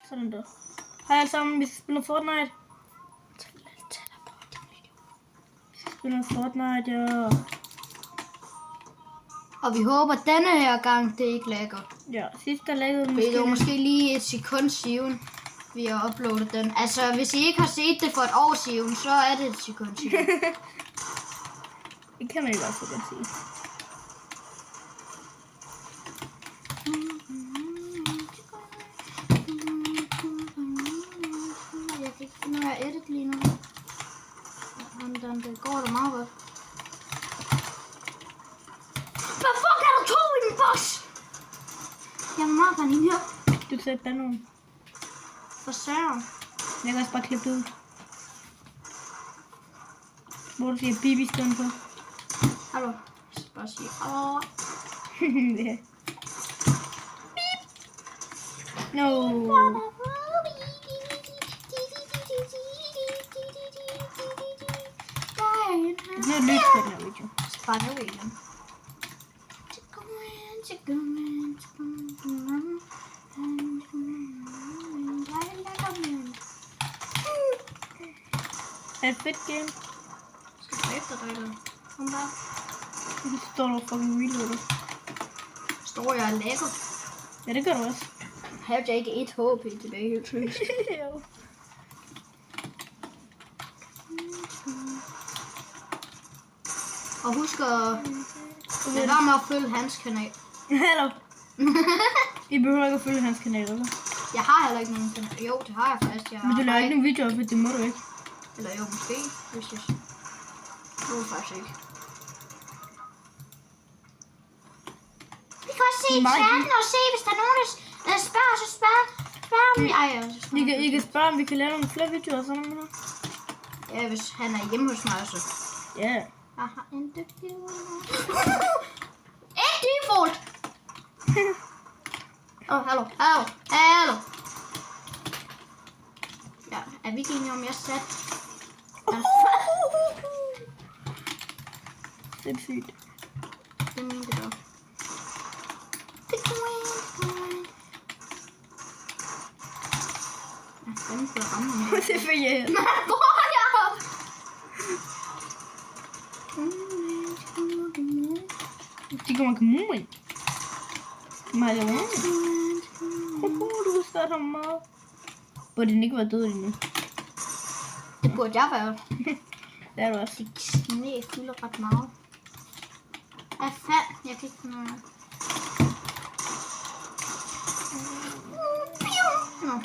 Sådan der. Hej alle sammen, vi spiller Fortnite. Vi spiller Fortnite, ja. Og vi håber denne her gang, det ikke lagger. Ja, sidst der laggede Det er jo måske lige et sekund siden, vi har uploadet den. Altså, hvis I ikke har set det for et år siden, så er det et sekund siden. Det kan man i hvert fald godt sige. Jeg kan ikke finde ud af edit lige nu. Det går da meget godt. Hvad fuck er der 2 i min boks? Jeg må meget gerne ind her. Du sagde banan. For søren. Jeg kan også bare klippe det ud. Hvor du siger bibi i stedet for. Hallo. Jeg skal bare sige hallo. Ja. No. Nu er det løs på den her video. Spider William. Er det fedt game? Skal du efter dig eller? Kom bare. Det står der fucking reloader. Står jeg og lægger? Ja, det gør du også. Havde jeg ikke et HP tilbage helt trist. Jo. Og husk at lade være med at følge hans kanal. Hallo. I behøver ikke at følge hans kanal, eller? Jeg har heller ikke nogen kanal. Jo, det har jeg faktisk. Men du laver ikke nogen videoer, for det må du ikke. Eller jo, måske. Hvis jeg... Det var faktisk ikke. Vi kan også se chatten og se, hvis der er nogen, der spørger, så spørg om I kan spørge, om vi kan lave nogle flere videoer og sådan noget. Ja, hvis han er hjemme hos mig, så. Ja. Jeg har en dygtig en default! Hallo. Ja, er vi ikke enige om, jeg sat? Det er sygt. Det er min, det der. Jeg fanden for at ramme ham. Det er for hjælp. De kommer komme ind. Maja, du har sat ham meget. Burde den ikke være død endnu? Det burde jeg være. Det er du også. Knæ fylder ret meget. Hvad fanden? Jeg kan ikke finde noget. Nå.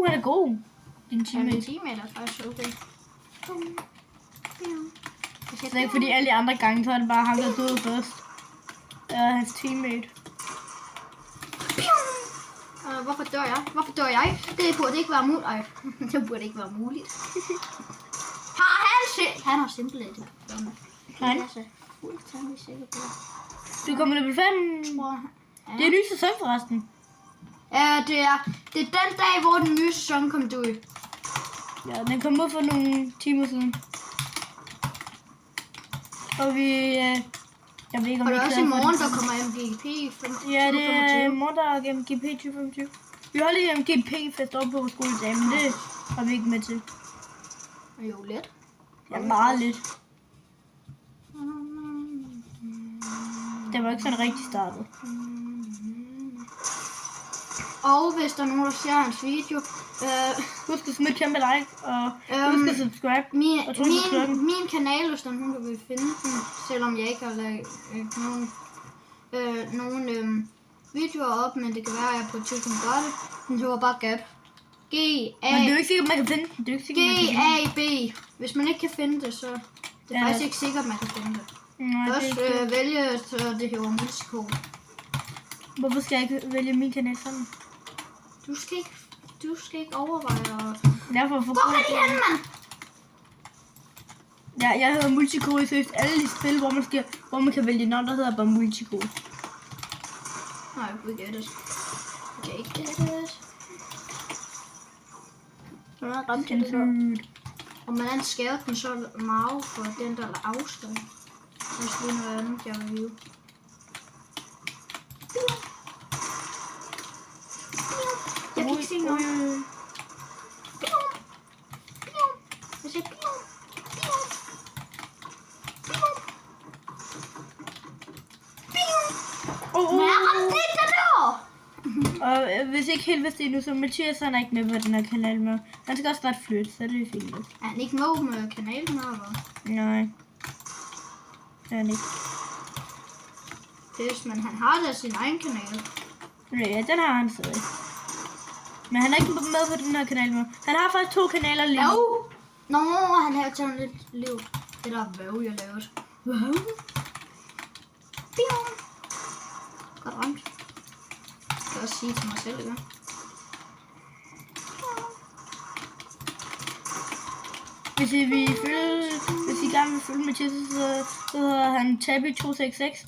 Han er god. Din teammate. Min teammate er faktisk okay. Det er ikke fordi alle de andre gange, så er det bare ham, der døde først. Hans teammate. Hvorfor dør jeg? Det burde ikke være muligt. Ej, det burde ikke være muligt. Han har simpelthen det. Han? Jeg er så fuldstændig sikker på det. Du kommer level 5. Det er en ny sæson forresten. Ja, det er den dag, hvor den nye sæson kom ud. Ja, den kom ud for nogle timer siden. Og vi... jeg ved ikke, om og det er også i for morgen, det. der kommer MGP 5. Ja, det er i morgen, der er MGP 2025. Vi holder lige MGP-fest op på skoledagen, men det har vi ikke med til. Jo, lidt. Ja, meget lidt. Det var ikke sådan rigtig startet. Og hvis der er nogen, der ser hans video, husk at smide et kæmpe like, og husk at subscribe. Min kanal, hvis der er nogen, der vil finde den, selvom jeg ikke har lavet nogen videoer op, men det kan være, at jeg på et tidspunkt gør det. Den hedder bare Gab. Men det er jo ikke sikkert, man kan finde den. G-A-B. Hvis man ikke kan finde det, så det er faktisk ikke sikkert, man kan finde det. Nej, også vælge, så det hedder Musico. Hvorfor skal jeg ikke vælge min kanal sådan? Du skal ikke overveje at... Derfor for hvor er de henne, mand? Ja, jeg hedder Multico i seriøst alle de spil, hvor man kan vælge navn, der hedder bare Multico. Nej, we get it. Okay, get it. Så er ramt til det der. Og hvordan skærer den så meget for den der afstand? Hvis lige noget andet, jeg vil hive. Jeg kan ikke se noget. Jeg siger Og hvis ikke helt vidste endnu, så Mathias han er ikke med på den her kanal med. Han skal også snart flytte, så det er fint. Er han ikke med kanalen eller? Nej. Det er han ikke. Pis, men han har da sin egen kanal. Ja, den har han stadig. Men han er ikke med på den her kanal med. Han har faktisk 2 kanaler lige. Jo! Nå, han har taget lidt liv. Det der væv, jeg lavede. Væv? Godt ramt. Jeg kan også sige til mig selv, ikke? Hvis I gerne vil følge Mathias, så hedder han Tabby266.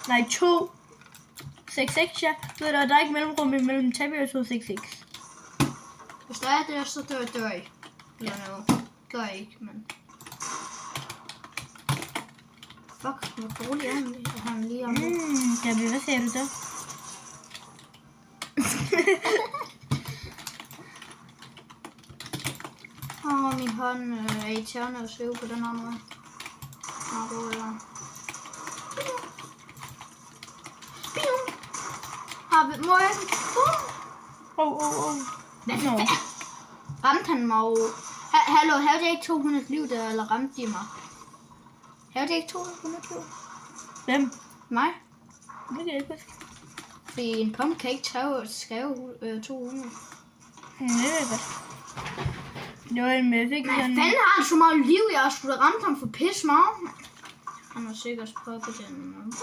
Nej, 266, ja. Så der er ikke mellemrum mellem Tabby og 266. Hvis der er det, så dør jeg. Eller noget. Gør jeg ikke, men... Fuck, hvor dårlig er han lige. Han lige om det. Tabby, hvad siger du så? Min hånd er irriterende at søge på den her måde. Må jeg? Hvad? Ramte han mig? Hallo, havde jeg ikke 200 liv der, eller ramte de mig? Havde jeg ikke 200 liv? Hvem? Mig? Det kan jeg ikke huske. Fordi en pump kan ikke skæve 200. Det ved jeg godt. Det var en med, Hvad fanden har han så meget liv? Jeg skulle have ramt ham for pis meget. Han var sikkert på den.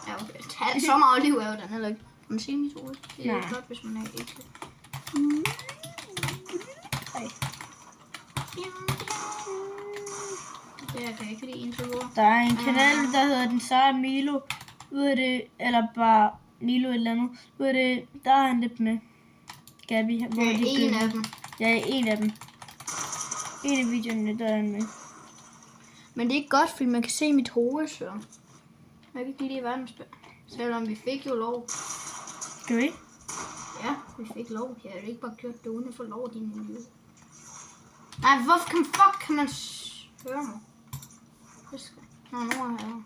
Ja, okay. Han så meget liv er jo den heller ikke. Man siger mit ord. Det er godt, hvis man er ikke. Det her kan jeg ikke lide indtil videre. Der er en kanal, der hedder Den Seje Milo. Ved det, eller bare Milo eller andet. Ved det, der er han lidt med. Gabi, hvor det er en af dem. Ja, en af dem. En af videoerne, der er han med. Men det er ikke godt, fordi man kan se mit hoved, så. Jeg kan ikke lide verdensspil. Selvom vi fik jo lov. Skal vi? Ja, vi fik lov. Jeg har ikke bare kørt det uden at få lov, din liv. Nej, hvorfor kan man høre mig? Nå, nu er jeg her.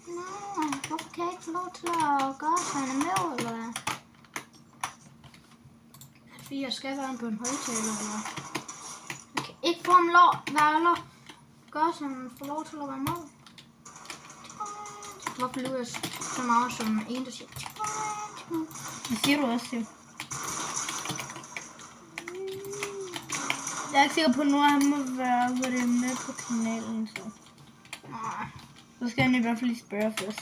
Nå, hvorfor kan jeg ikke få lov til at gøre sådan med, eller hvad? Fordi jeg skal være på en højtaler, eller jeg kan ikke få ham gøre sådan, man får lov til at være med. Hvorfor lyder jeg så meget som en, der siger Det siger du også, jo. Jeg er ikke sikker på, at nu han må være med på kanalen, så. nej. Så skal han i hvert fald lige spørge først.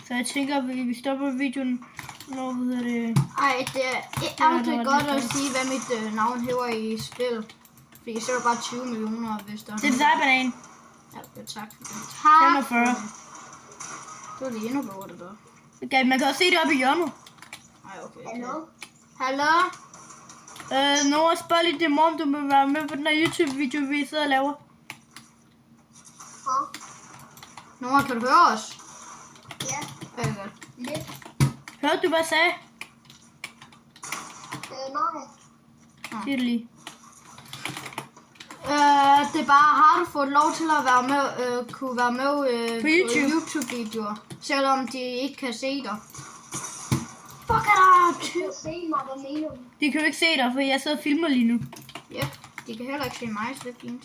Så jeg tænker, at vi stopper videoen, når vi hedder det... Ej, det er aldrig godt at sige, hvad mit navn hæver i spil. Fordi så er der bare 20 millioner, hvis der er... Det er dig, banan. Ja, tak for det. 45. Det var lige endnu bedre, det der. Okay, man kan også se det oppe i hjørnet. Ej, okay. Hallo? Hallo? Nora, spørg lige din mor, om du vil være med på den her YouTube-video, vi sidder og laver. Nora, kan du høre os? Ja, Okay, godt. lidt. Hørte du, hvad jeg sagde? Nej. Sig det lige. Det er bare, har du fået lov til at være med, kunne være med På YouTube. YouTube-videoer, selvom de ikke kan se dig. Fuck, er der Du kan se mig, hvad mener du? De kan jo ikke se dig, for jeg sidder og filmer lige nu. Ja, de kan heller ikke se mig, så det er fint.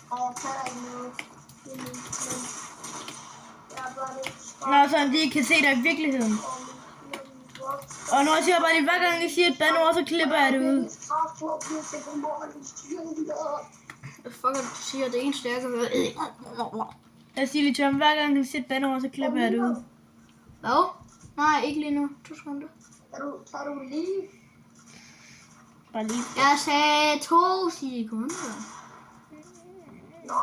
Og jeg kan ikke noget. Men jeg er bare lidt Nå, så de ikke kan se dig i virkeligheden. Og når jeg siger bare lige, hver gang jeg siger et bandord, så klipper jeg det ud. Fuck, du siger det eneste, jeg kan høre. Jeg siger lige til ham, hver gang han siger et bandord, så klipper jeg det ud. Hvad? Nej, ikke lige nu. 2 sekunder. Tager du lige? Bare lige. Jeg sagde 2 sekunder. Nå.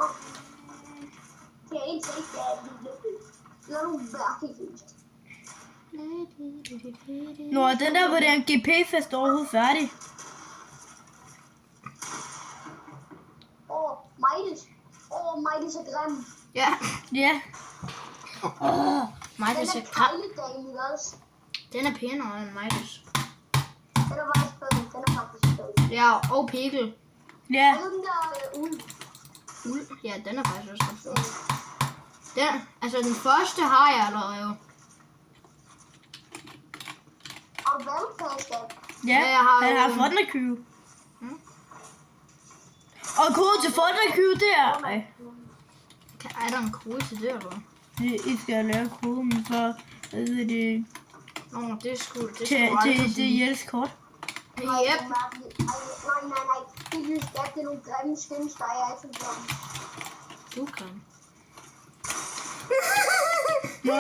Det er ikke, det er du virkelig. Nå, er den der, hvor det er en GP-fest overhovedet færdig? Mighty er grim. Ja. Ja. Mig, Den det er er kejledagen, ikke også? Den er pænere end Midas. Den er faktisk fed. Den er faktisk fed. Ja, og Pikkel. Ja. Og den der uld. Uld. Ja, den er faktisk også ret fed. Den, altså den første har jeg allerede. Og valgfæskat. Ja, Ja, jeg har han har jo- Fortnite-købe. Og koden til Fortnite-købe, det er... Ej, Er der en kode til det, eller hvad? I skal lave koden for... Hvad hedder det? Nå, det er sgu Til Jelles kort. Yep. Nej. Det er just, det er nogle grimme skins, der er altid sådan. Du kan. Nå,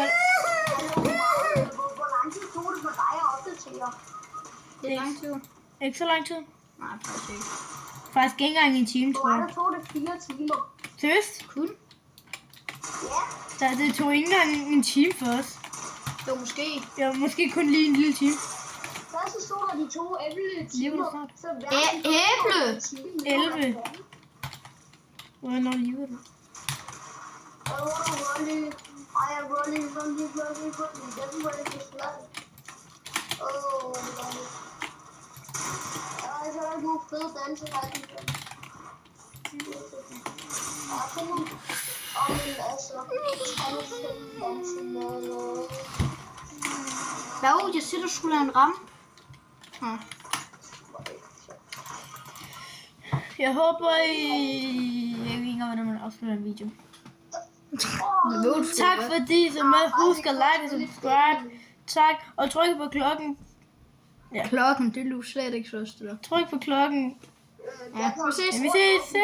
Hvor lang tid tog det for dig at opdatere? Det er lang tid. ikke så lang tid. Nej, faktisk ikke. Faktisk ikke engang en time, For tror mig jeg. der tog det 4 timer. Seriøst? Kun? Ja. Det tog ikke engang en time for os. Det var måske. Ja, måske kun lige en lille time. Først så stod der de 2 Lige timer. snart. Så hver Æble! 11. Hvornår lige var det? Running. I am running. That's what it is like. Oh, running. Så er der nogle fede danser, der kan gøre. Hvad? Jeg siger, du skulle have en ramp. Hm. Jeg håber, I... Jeg ved ikke engang, hvordan man afslutter en video. Tak fordi I så med. Husk at like og subscribe. Tak. Og tryk på klokken. Klokken, det er du slet ikke så stille. Tryk på klokken. Ja, vi ses. Vi ses.